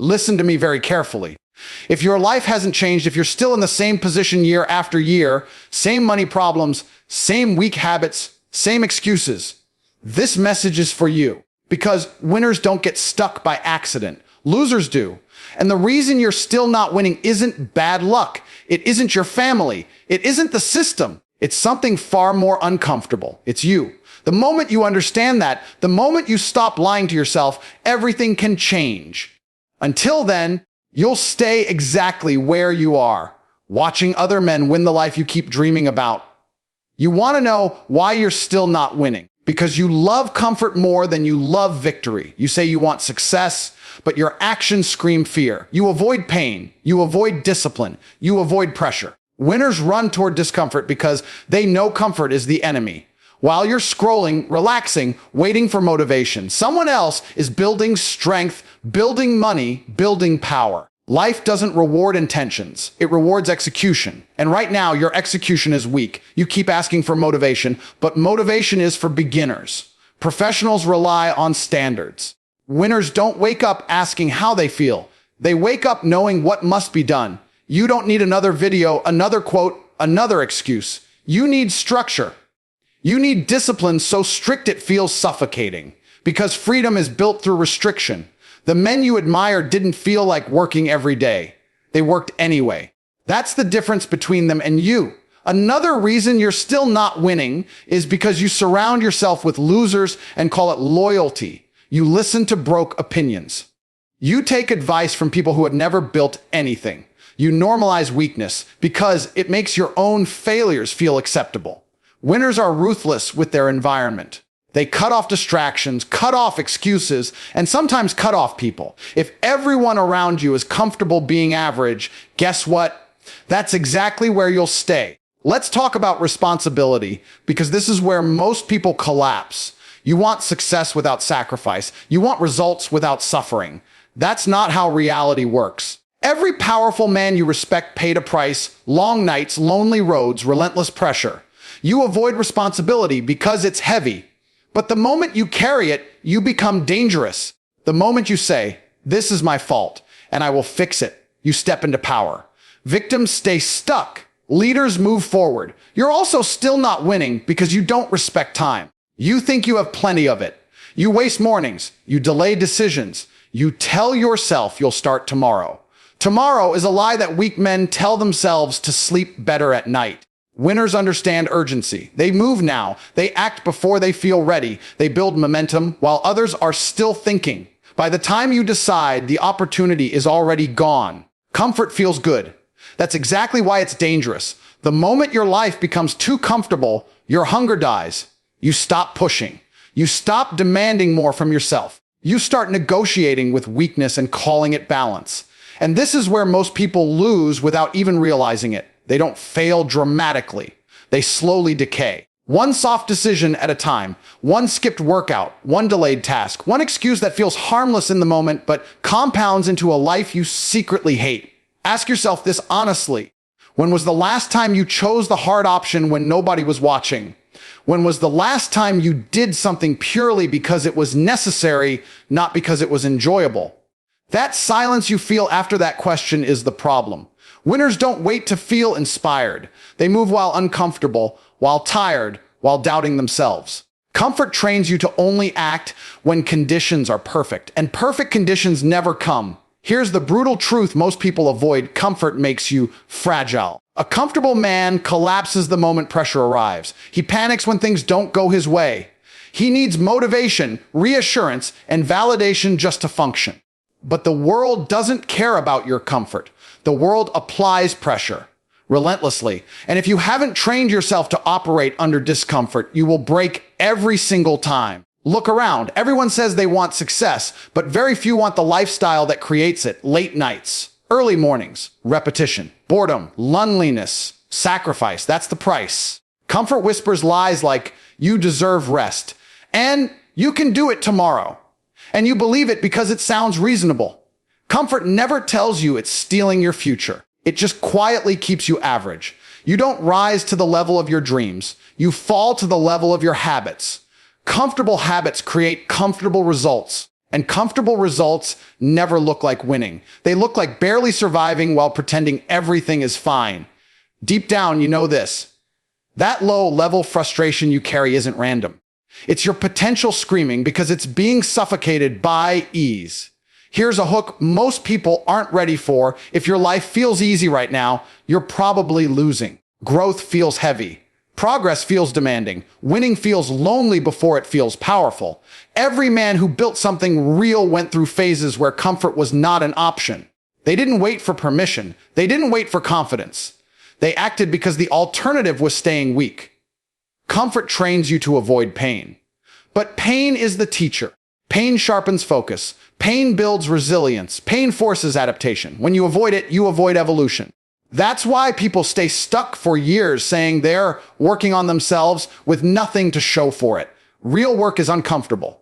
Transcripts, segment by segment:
Listen to me very carefully. If your life hasn't changed, if you're still in the same position year after year, same money problems, same weak habits, same excuses, this message is for you. Because winners don't get stuck by accident. Losers do. And the reason you're still not winning isn't bad luck. It isn't your family. It isn't the system. It's something far more uncomfortable. It's you. The moment you understand that, the moment you stop lying to yourself, everything can change. Until then, you'll stay exactly where you are, watching other men win the life you keep dreaming about. You want to know why you're still not winning. Because you love comfort more than you love victory. You say you want success, but your actions scream fear. You avoid pain. You avoid discipline. You avoid pressure. Winners run toward discomfort because they know comfort is the enemy. While you're scrolling, relaxing, waiting for motivation, someone else is building strength, building money, building power. Life doesn't reward intentions. It rewards execution. And right now, your execution is weak. You keep asking for motivation, but motivation is for beginners. Professionals rely on standards. Winners don't wake up asking how they feel. They wake up knowing what must be done. You don't need another video, another quote, another excuse. You need structure. You need discipline so strict it feels suffocating. Because freedom is built through restriction. The men you admire didn't feel like working every day. They worked anyway. That's the difference between them and you. Another reason you're still not winning is because you surround yourself with losers and call it loyalty. You listen to broke opinions. You take advice from people who have never built anything. You normalize weakness because it makes your own failures feel acceptable. Winners are ruthless with their environment. They cut off distractions, cut off excuses, and sometimes cut off people. If everyone around you is comfortable being average, guess what? That's exactly where you'll stay. Let's talk about responsibility, because this is where most people collapse. You want success without sacrifice. You want results without suffering. That's not how reality works. Every powerful man you respect paid a price: long nights, lonely roads, relentless pressure. You avoid responsibility because it's heavy. But the moment you carry it, you become dangerous. The moment you say, "This is my fault, and I will fix it," you step into power. Victims stay stuck. Leaders move forward. You're also still not winning because you don't respect time. You think you have plenty of it. You waste mornings. You delay decisions. You tell yourself you'll start tomorrow. Tomorrow is a lie that weak men tell themselves to sleep better at night. Winners understand urgency. They move now. They act before they feel ready. They build momentum while others are still thinking. By the time you decide, the opportunity is already gone. Comfort feels good. That's exactly why it's dangerous. The moment your life becomes too comfortable, your hunger dies. You stop pushing. You stop demanding more from yourself. You start negotiating with weakness and calling it balance. And this is where most people lose without even realizing it. They don't fail dramatically. They slowly decay. One soft decision at a time, one skipped workout, one delayed task, one excuse that feels harmless in the moment but compounds into a life you secretly hate. Ask yourself this honestly. When was the last time you chose the hard option when nobody was watching? When was the last time you did something purely because it was necessary, not because it was enjoyable? That silence you feel after that question is the problem. Winners don't wait to feel inspired. They move while uncomfortable, while tired, while doubting themselves. Comfort trains you to only act when conditions are perfect, and perfect conditions never come. Here's the brutal truth most people avoid: comfort makes you fragile. A comfortable man collapses the moment pressure arrives. He panics when things don't go his way. He needs motivation, reassurance, and validation just to function. But the world doesn't care about your comfort. The world applies pressure relentlessly. And if you haven't trained yourself to operate under discomfort, you will break every single time. Look around. Everyone says they want success, but very few want the lifestyle that creates it. Late nights, early mornings, repetition, boredom, loneliness, sacrifice. That's the price. Comfort whispers lies like, "You deserve rest," and "You can do it tomorrow." And you believe it because it sounds reasonable. Comfort never tells you it's stealing your future. It just quietly keeps you average. You don't rise to the level of your dreams. You fall to the level of your habits. Comfortable habits create comfortable results. And comfortable results never look like winning. They look like barely surviving while pretending everything is fine. Deep down, you know this. That low-level frustration you carry isn't random. It's your potential screaming because it's being suffocated by ease. Here's a hook most people aren't ready for. If your life feels easy right now, you're probably losing. Growth feels heavy. Progress feels demanding. Winning feels lonely before it feels powerful. Every man who built something real went through phases where comfort was not an option. They didn't wait for permission. They didn't wait for confidence. They acted because the alternative was staying weak. Comfort trains you to avoid pain. But pain is the teacher. Pain sharpens focus. Pain builds resilience. Pain forces adaptation. When you avoid it, you avoid evolution. That's why people stay stuck for years saying they're working on themselves with nothing to show for it. Real work is uncomfortable.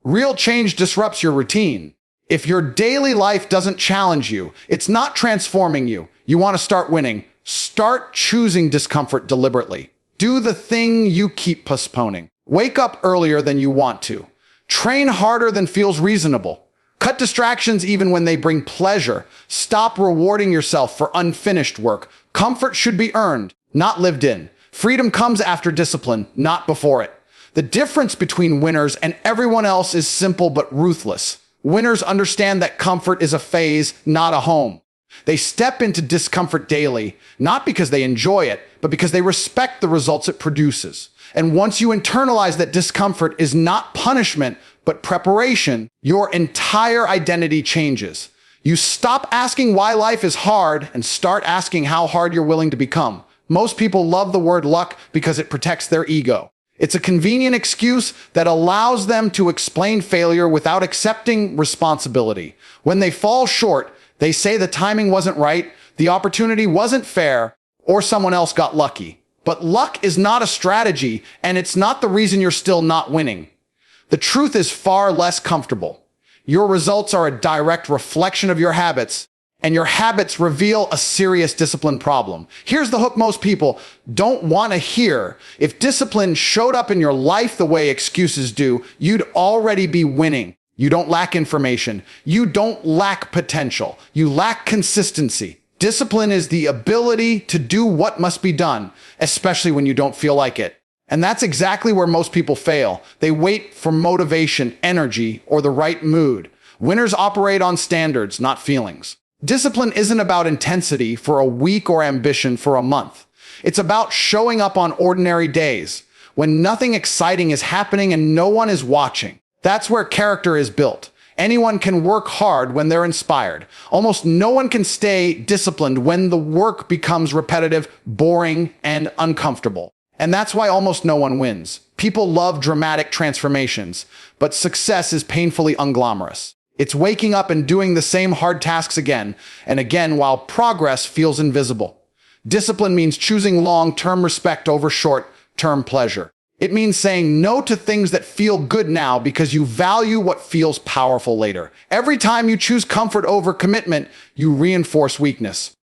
Real change disrupts your routine. If your daily life doesn't challenge you, it's not transforming you. You want to start winning. Start choosing discomfort deliberately. Do the thing you keep postponing. Wake up earlier than you want to. Train harder than feels reasonable. Cut distractions even when they bring pleasure. Stop rewarding yourself for unfinished work. Comfort should be earned, not lived in. Freedom comes after discipline, not before it. The difference between winners and everyone else is simple but ruthless. Winners understand that comfort is a phase, not a home. They step into discomfort daily, not because they enjoy it, but because they respect the results it produces. And once you internalize that discomfort is not punishment, but preparation, your entire identity changes. You stop asking why life is hard and start asking how hard you're willing to become. Most people love the word luck because it protects their ego. It's a convenient excuse that allows them to explain failure without accepting responsibility. When they fall short, they say the timing wasn't right, the opportunity wasn't fair, or someone else got lucky. But luck is not a strategy, and it's not the reason you're still not winning. The truth is far less comfortable. Your results are a direct reflection of your habits, and your habits reveal a serious discipline problem. Here's the hook most people don't want to hear. If discipline showed up in your life the way excuses do, you'd already be winning. You don't lack information. You don't lack potential. You lack consistency. Discipline is the ability to do what must be done, especially when you don't feel like it. And that's exactly where most people fail. They wait for motivation, energy, or the right mood. Winners operate on standards, not feelings. Discipline isn't about intensity for a week or ambition for a month. It's about showing up on ordinary days, when nothing exciting is happening and no one is watching. That's where character is built. Anyone can work hard when they're inspired. Almost no one can stay disciplined when the work becomes repetitive, boring, and uncomfortable. And that's why almost no one wins. People love dramatic transformations, but success is painfully unglamorous. It's waking up and doing the same hard tasks again and again while progress feels invisible. Discipline means choosing long-term respect over short-term pleasure. It means saying no to things that feel good now because you value what feels powerful later. Every time you choose comfort over commitment, you reinforce weakness.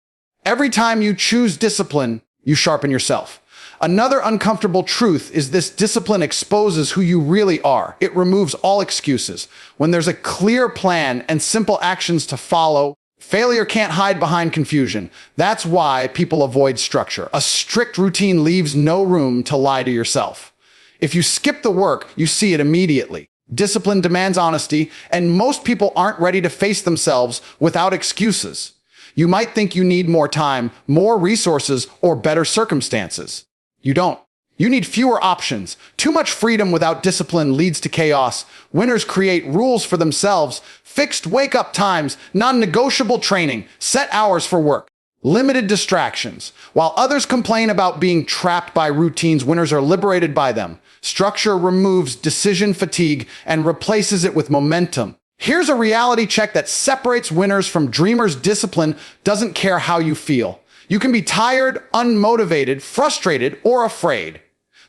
Every time you choose discipline, you sharpen yourself. Another uncomfortable truth is this: discipline exposes who you really are. It removes all excuses. When there's a clear plan and simple actions to follow, failure can't hide behind confusion. That's why people avoid structure. A strict routine leaves no room to lie to yourself. If you skip the work, you see it immediately. Discipline demands honesty, and most people aren't ready to face themselves without excuses. You might think you need more time, more resources, or better circumstances. You don't. You need fewer options. Too much freedom without discipline leads to chaos. Winners create rules for themselves: fixed wake-up times, non-negotiable training, set hours for work, limited distractions. While others complain about being trapped by routines, winners are liberated by them. Structure removes decision fatigue and replaces it with momentum. Here's a reality check that separates winners from dreamers: discipline doesn't care how you feel. You can be tired, unmotivated, frustrated, or afraid.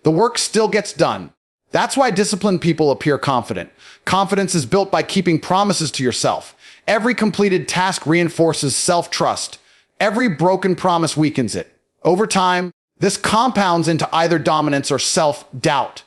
The work still gets done. That's why disciplined people appear confident. Confidence is built by keeping promises to yourself. Every completed task reinforces self-trust. Every broken promise weakens it. Over time, this compounds into either dominance or self-doubt.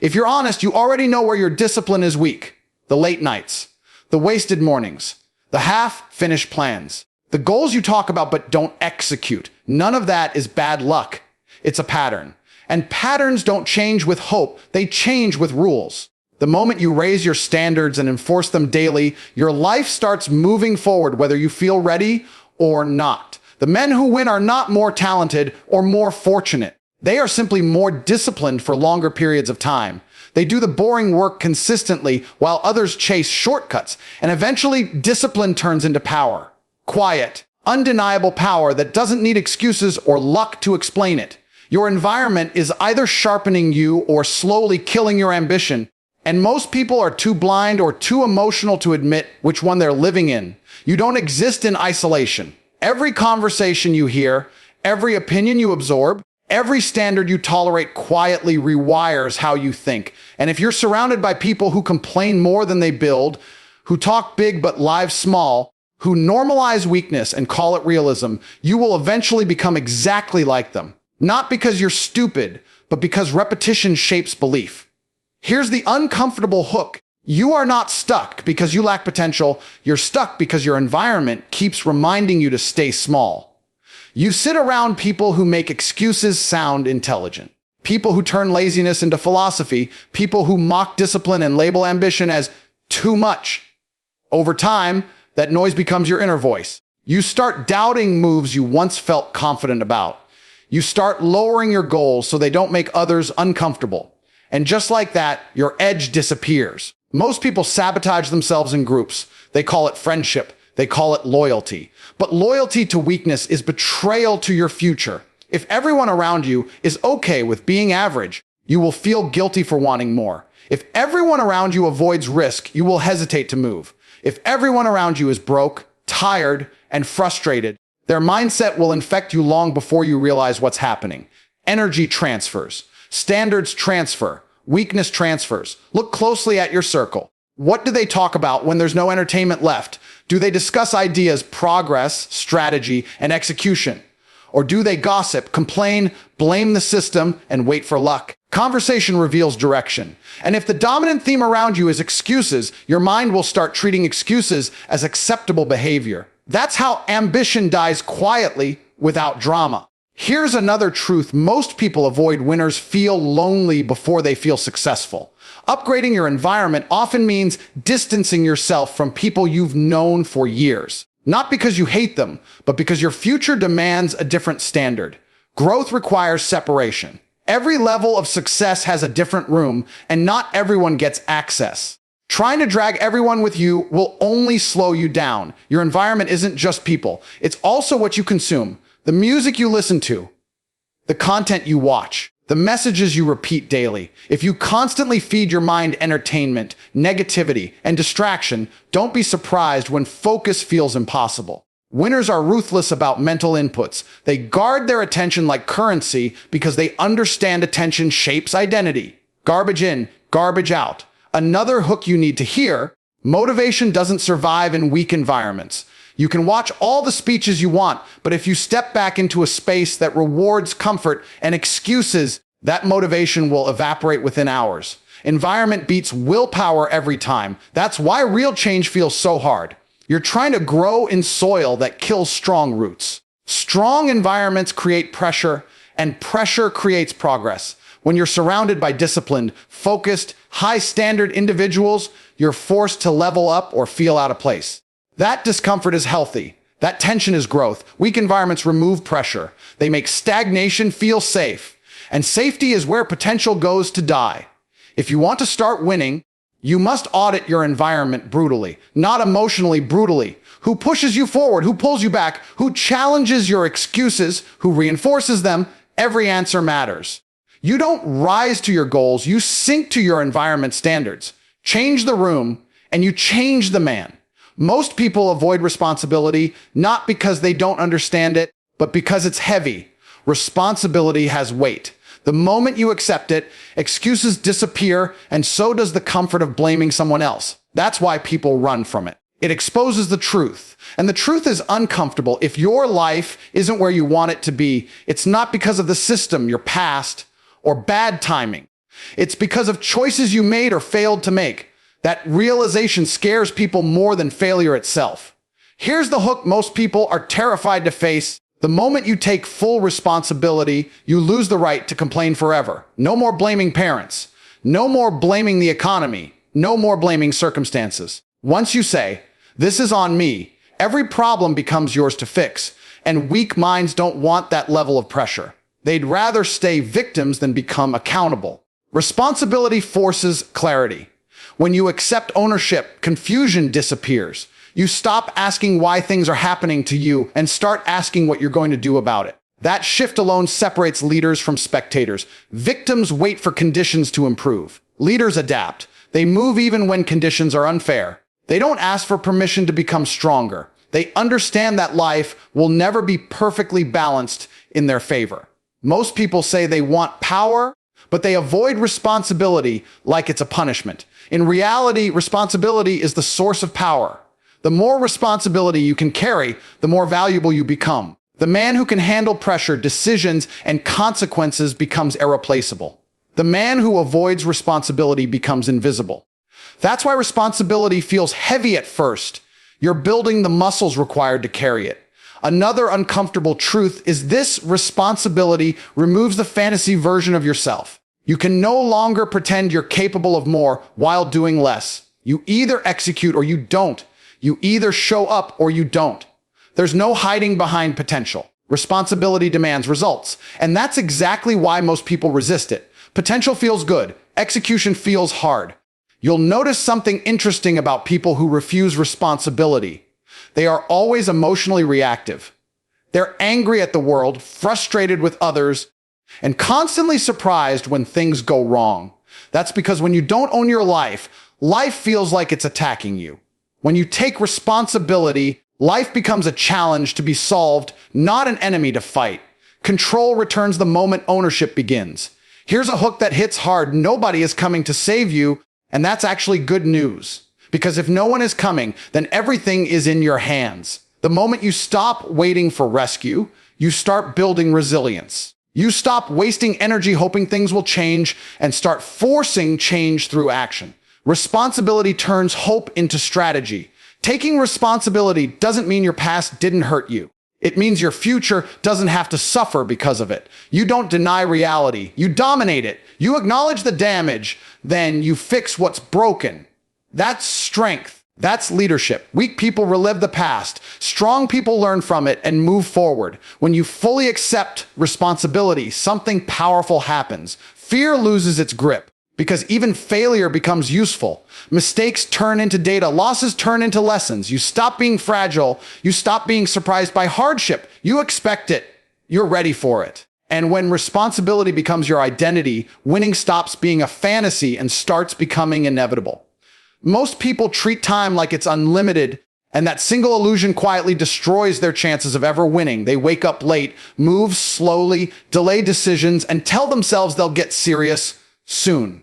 If you're honest, you already know where your discipline is weak: the late nights. the wasted mornings, the half-finished plans, the goals you talk about but don't execute. None of that is bad luck. It's a pattern. And patterns don't change with hope. They change with rules. The moment you raise your standards and enforce them daily, your life starts moving forward whether you feel ready or not. The men who win are not more talented or more fortunate. They are simply more disciplined for longer periods of time. They do the boring work consistently while others chase shortcuts, and eventually discipline turns into power. Quiet, undeniable power that doesn't need excuses or luck to explain it. Your environment is either sharpening you or slowly killing your ambition, and most people are too blind or too emotional to admit which one they're living in. You don't exist in isolation. Every conversation you hear, every opinion you absorb, every standard you tolerate quietly rewires how you think. And if you're surrounded by people who complain more than they build, who talk big but live small, who normalize weakness and call it realism, you will eventually become exactly like them. Not because you're stupid, but because repetition shapes belief. Here's the uncomfortable hook. You are not stuck because you lack potential. You're stuck because your environment keeps reminding you to stay small. You sit around people who make excuses sound intelligent. People who turn laziness into philosophy. People who mock discipline and label ambition as too much. Over time, that noise becomes your inner voice. You start doubting moves you once felt confident about. You start lowering your goals so they don't make others uncomfortable. And just like that, your edge disappears. Most people sabotage themselves in groups. They call it friendship. They call it loyalty. But loyalty to weakness is betrayal to your future. If everyone around you is okay with being average, you will feel guilty for wanting more. If everyone around you avoids risk, you will hesitate to move. If everyone around you is broke, tired, and frustrated, their mindset will infect you long before you realize what's happening. Energy transfers. Standards transfer. Weakness transfers. Look closely at your circle. What do they talk about when there's no entertainment left? Do they discuss ideas, progress, strategy, and execution? Or do they gossip, complain, blame the system, and wait for luck? Conversation reveals direction. And if the dominant theme around you is excuses, your mind will start treating excuses as acceptable behavior. That's how ambition dies quietly without drama. Here's another truth most people avoid: winners feel lonely before they feel successful. Upgrading your environment often means distancing yourself from people you've known for years. Not because you hate them, but because your future demands a different standard. Growth requires separation. Every level of success has a different room, and not everyone gets access. Trying to drag everyone with you will only slow you down. Your environment isn't just people. It's also what you consume. The music you listen to, the content you watch, the messages you repeat daily. If you constantly feed your mind entertainment, negativity, and distraction, don't be surprised when focus feels impossible. Winners are ruthless about mental inputs. They guard their attention like currency because they understand attention shapes identity. Garbage in, garbage out. Another hook you need to hear: motivation doesn't survive in weak environments. You can watch all the speeches you want, but if you step back into a space that rewards comfort and excuses, that motivation will evaporate within hours. Environment beats willpower every time. That's why real change feels so hard. You're trying to grow in soil that kills strong roots. Strong environments create pressure, and pressure creates progress. When you're surrounded by disciplined, focused, high-standard individuals, you're forced to level up or feel out of place. That discomfort is healthy. That tension is growth. Weak environments remove pressure. They make stagnation feel safe. And safety is where potential goes to die. If you want to start winning, you must audit your environment brutally, not emotionally brutally. Who pushes you forward? Who pulls you back? Who challenges your excuses? Who reinforces them? Every answer matters. You don't rise to your goals. You sink to your environment standards. Change the room, and you change the man. Most people avoid responsibility not because they don't understand it, but because it's heavy. Responsibility has weight. The moment you accept it, excuses disappear, and so does the comfort of blaming someone else. That's why people run from it. It exposes the truth. And the truth is uncomfortable. If your life isn't where you want it to be, it's not because of the system, your past, or bad timing. It's because of choices you made or failed to make. That realization scares people more than failure itself. Here's the hook most people are terrified to face. The moment you take full responsibility, you lose the right to complain forever. No more blaming parents. No more blaming the economy. No more blaming circumstances. Once you say, "This is on me," every problem becomes yours to fix. And weak minds don't want that level of pressure. They'd rather stay victims than become accountable. Responsibility forces clarity. When you accept ownership, confusion disappears. You stop asking why things are happening to you and start asking what you're going to do about it. That shift alone separates leaders from spectators. Victims wait for conditions to improve. Leaders adapt. They move even when conditions are unfair. They don't ask for permission to become stronger. They understand that life will never be perfectly balanced in their favor. Most people say they want power, but they avoid responsibility like it's a punishment. In reality, responsibility is the source of power. The more responsibility you can carry, the more valuable you become. The man who can handle pressure, decisions, and consequences becomes irreplaceable. The man who avoids responsibility becomes invisible. That's why responsibility feels heavy at first. You're building the muscles required to carry it. Another uncomfortable truth is this: responsibility removes the fantasy version of yourself. You can no longer pretend you're capable of more while doing less. You either execute or you don't. You either show up or you don't. There's no hiding behind potential. Responsibility demands results, and that's exactly why most people resist it. Potential feels good. Execution feels hard. You'll notice something interesting about people who refuse responsibility. They are always emotionally reactive. They're angry at the world, frustrated with others, and constantly surprised when things go wrong. That's because when you don't own your life, life feels like it's attacking you. When you take responsibility, life becomes a challenge to be solved, not an enemy to fight. Control returns the moment ownership begins. Here's a hook that hits hard: nobody is coming to save you, and that's actually good news. Because if no one is coming, then everything is in your hands. The moment you stop waiting for rescue, you start building resilience. You stop wasting energy hoping things will change and start forcing change through action. Responsibility turns hope into strategy. Taking responsibility doesn't mean your past didn't hurt you. It means your future doesn't have to suffer because of it. You don't deny reality. You dominate it. You acknowledge the damage, then you fix what's broken. That's strength. That's leadership. Weak people relive the past. Strong people learn from it and move forward. When you fully accept responsibility, something powerful happens. Fear loses its grip, because even failure becomes useful. Mistakes turn into data. Losses turn into lessons. You stop being fragile. You stop being surprised by hardship. You expect it. You're ready for it. And when responsibility becomes your identity, winning stops being a fantasy and starts becoming inevitable. Most people treat time like it's unlimited, and that single illusion quietly destroys their chances of ever winning. They wake up late, move slowly, delay decisions, and tell themselves they'll get serious soon.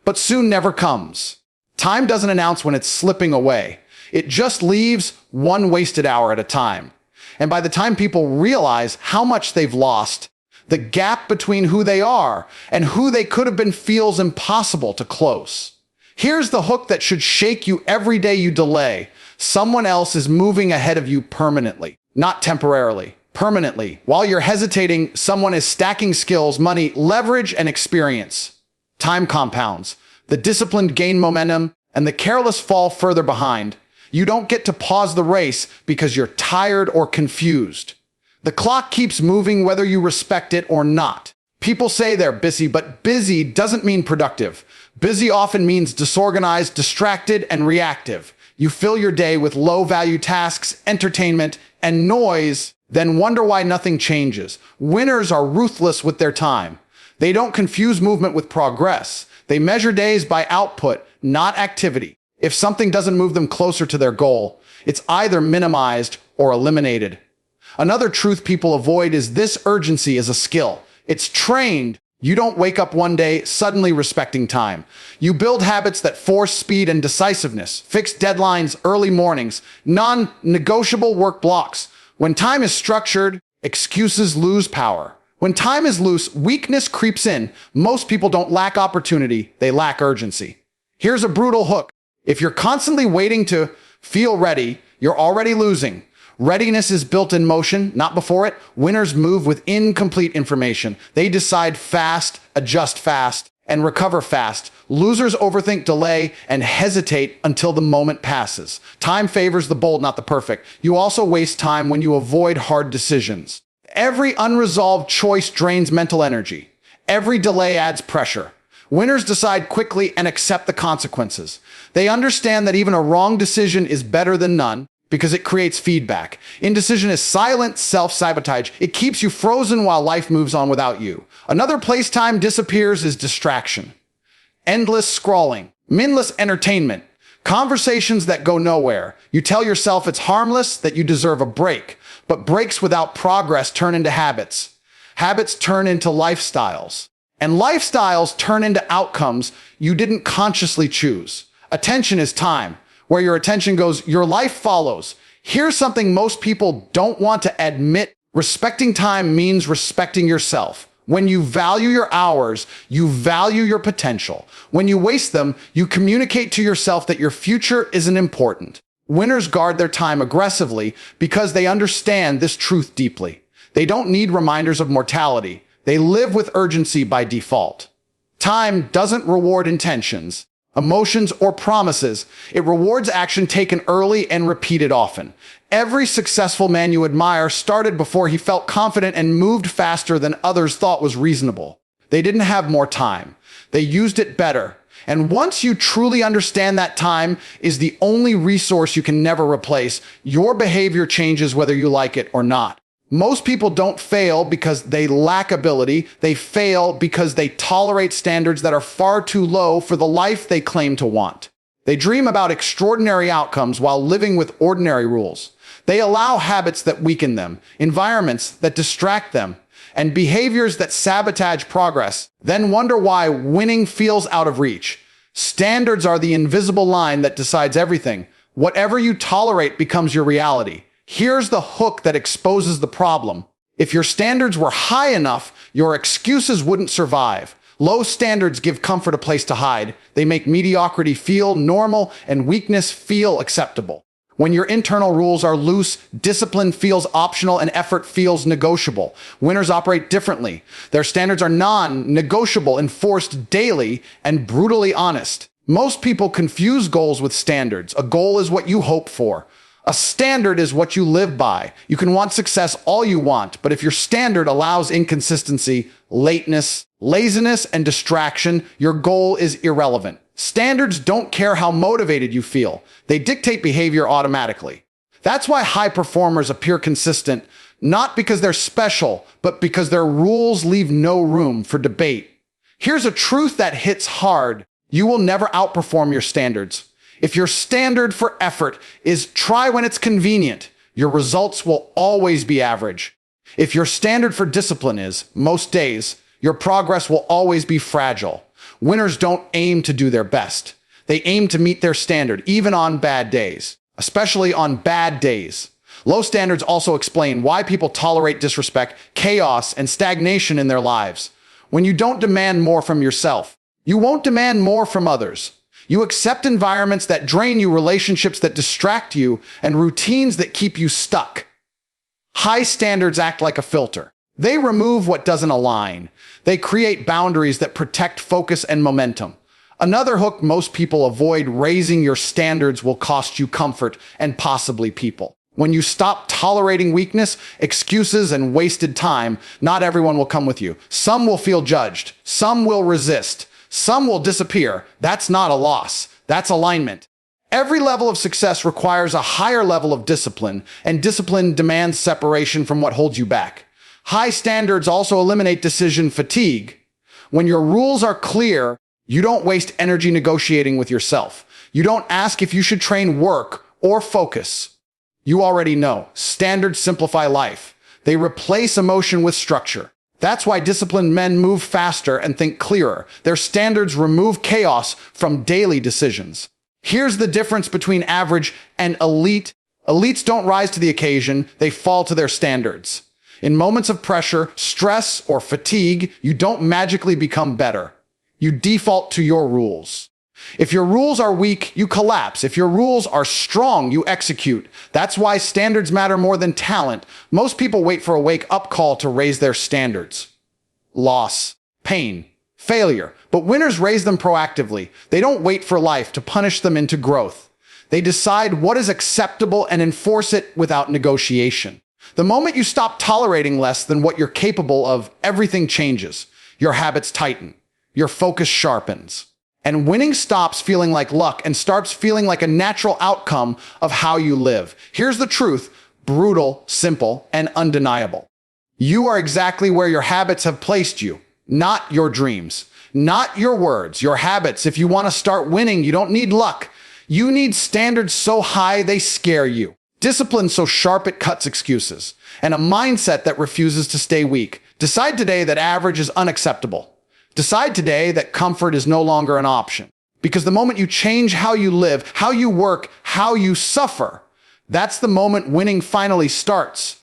But soon never comes. Time doesn't announce when it's slipping away. It just leaves one wasted hour at a time. And by the time people realize how much they've lost, the gap between who they are and who they could have been feels impossible to close. Here's the hook that should shake you every day you delay. Someone else is moving ahead of you permanently, not temporarily, permanently. While you're hesitating, someone is stacking skills, money, leverage, and experience. Time compounds. The disciplined gain momentum, and the careless fall further behind. You don't get to pause the race because you're tired or confused. The clock keeps moving whether you respect it or not. People say they're busy, but busy doesn't mean productive. Busy often means disorganized, distracted, and reactive. You fill your day with low-value tasks, entertainment, and noise, then wonder why nothing changes. Winners are ruthless with their time. They don't confuse movement with progress. They measure days by output, not activity. If something doesn't move them closer to their goal, it's either minimized or eliminated. Another truth people avoid is this: urgency is a skill. It's trained. You don't wake up one day suddenly respecting time. You build habits that force speed and decisiveness, fixed deadlines, early mornings, non-negotiable work blocks. When time is structured, excuses lose power. When time is loose, weakness creeps in. Most people don't lack opportunity, they lack urgency. Here's a brutal hook. If you're constantly waiting to feel ready, you're already losing. Readiness is built in motion, not before it. Winners move with incomplete information. They decide fast, adjust fast, and recover fast. Losers overthink, delay, and hesitate until the moment passes. Time favors the bold, not the perfect. You also waste time when you avoid hard decisions. Every unresolved choice drains mental energy. Every delay adds pressure. Winners decide quickly and accept the consequences. They understand that even a wrong decision is better than none because it creates feedback. Indecision is silent self-sabotage. It keeps you frozen while life moves on without you. Another place time disappears is distraction. Endless scrolling, mindless entertainment, conversations that go nowhere. You tell yourself it's harmless, that you deserve a break. But breaks without progress turn into habits. Habits turn into lifestyles. And lifestyles turn into outcomes you didn't consciously choose. Attention is time. Where your attention goes, your life follows. Here's something most people don't want to admit. Respecting time means respecting yourself. When you value your hours, you value your potential. When you waste them, you communicate to yourself that your future isn't important. Winners guard their time aggressively because they understand this truth deeply. They don't need reminders of mortality. They live with urgency by default. Time doesn't reward intentions, emotions, or promises. It rewards action taken early and repeated often. Every successful man you admire started before he felt confident and moved faster than others thought was reasonable. They didn't have more time. They used it better. And once you truly understand that time is the only resource you can never replace, your behavior changes whether you like it or not. Most people don't fail because they lack ability. They fail because they tolerate standards that are far too low for the life they claim to want. They dream about extraordinary outcomes while living with ordinary rules. They allow habits that weaken them, environments that distract them, and behaviors that sabotage progress, then wonder why winning feels out of reach. Standards are the invisible line that decides everything. Whatever you tolerate becomes your reality. Here's the hook that exposes the problem. If your standards were high enough, your excuses wouldn't survive. Low standards give comfort a place to hide. They make mediocrity feel normal and weakness feel acceptable. When your internal rules are loose, discipline feels optional and effort feels negotiable. Winners operate differently. Their standards are non-negotiable, enforced daily, and brutally honest. Most people confuse goals with standards. A goal is what you hope for. A standard is what you live by. You can want success all you want, but if your standard allows inconsistency, lateness, laziness, and distraction, your goal is irrelevant. Standards don't care how motivated you feel. They dictate behavior automatically. That's why high performers appear consistent, not because they're special, but because their rules leave no room for debate. Here's a truth that hits hard. You will never outperform your standards. If your standard for effort is try when it's convenient, your results will always be average. If your standard for discipline is most days, your progress will always be fragile. Winners don't aim to do their best. They aim to meet their standard, even on bad days, especially on bad days. Low standards also explain why people tolerate disrespect, chaos, and stagnation in their lives. When you don't demand more from yourself, you won't demand more from others. You accept environments that drain you, relationships that distract you, and routines that keep you stuck. High standards act like a filter. They remove what doesn't align. They create boundaries that protect focus and momentum. Another hook most people avoid: raising your standards will cost you comfort and possibly people. When you stop tolerating weakness, excuses, and wasted time, not everyone will come with you. Some will feel judged. Some will resist. Some will disappear. That's not a loss. That's alignment. Every level of success requires a higher level of discipline, and discipline demands separation from what holds you back. High standards also eliminate decision fatigue. When your rules are clear, you don't waste energy negotiating with yourself. You don't ask if you should train, work, or focus. You already know. Standards simplify life. They replace emotion with structure. That's why disciplined men move faster and think clearer. Their standards remove chaos from daily decisions. Here's the difference between average and elite. Elites don't rise to the occasion, they fall to their standards. In moments of pressure, stress, or fatigue, you don't magically become better. You default to your rules. If your rules are weak, you collapse. If your rules are strong, you execute. That's why standards matter more than talent. Most people wait for a wake-up call to raise their standards. Loss, pain, failure. But winners raise them proactively. They don't wait for life to punish them into growth. They decide what is acceptable and enforce it without negotiation. The moment you stop tolerating less than what you're capable of, everything changes. Your habits tighten. Your focus sharpens. And winning stops feeling like luck and starts feeling like a natural outcome of how you live. Here's the truth: brutal, simple, and undeniable. You are exactly where your habits have placed you, not your dreams, not your words, your habits. If you want to start winning, you don't need luck. You need standards so high they scare you, discipline so sharp it cuts excuses, and a mindset that refuses to stay weak. Decide today that average is unacceptable. Decide today that comfort is no longer an option. Because the moment you change how you live, how you work, how you suffer, that's the moment winning finally starts.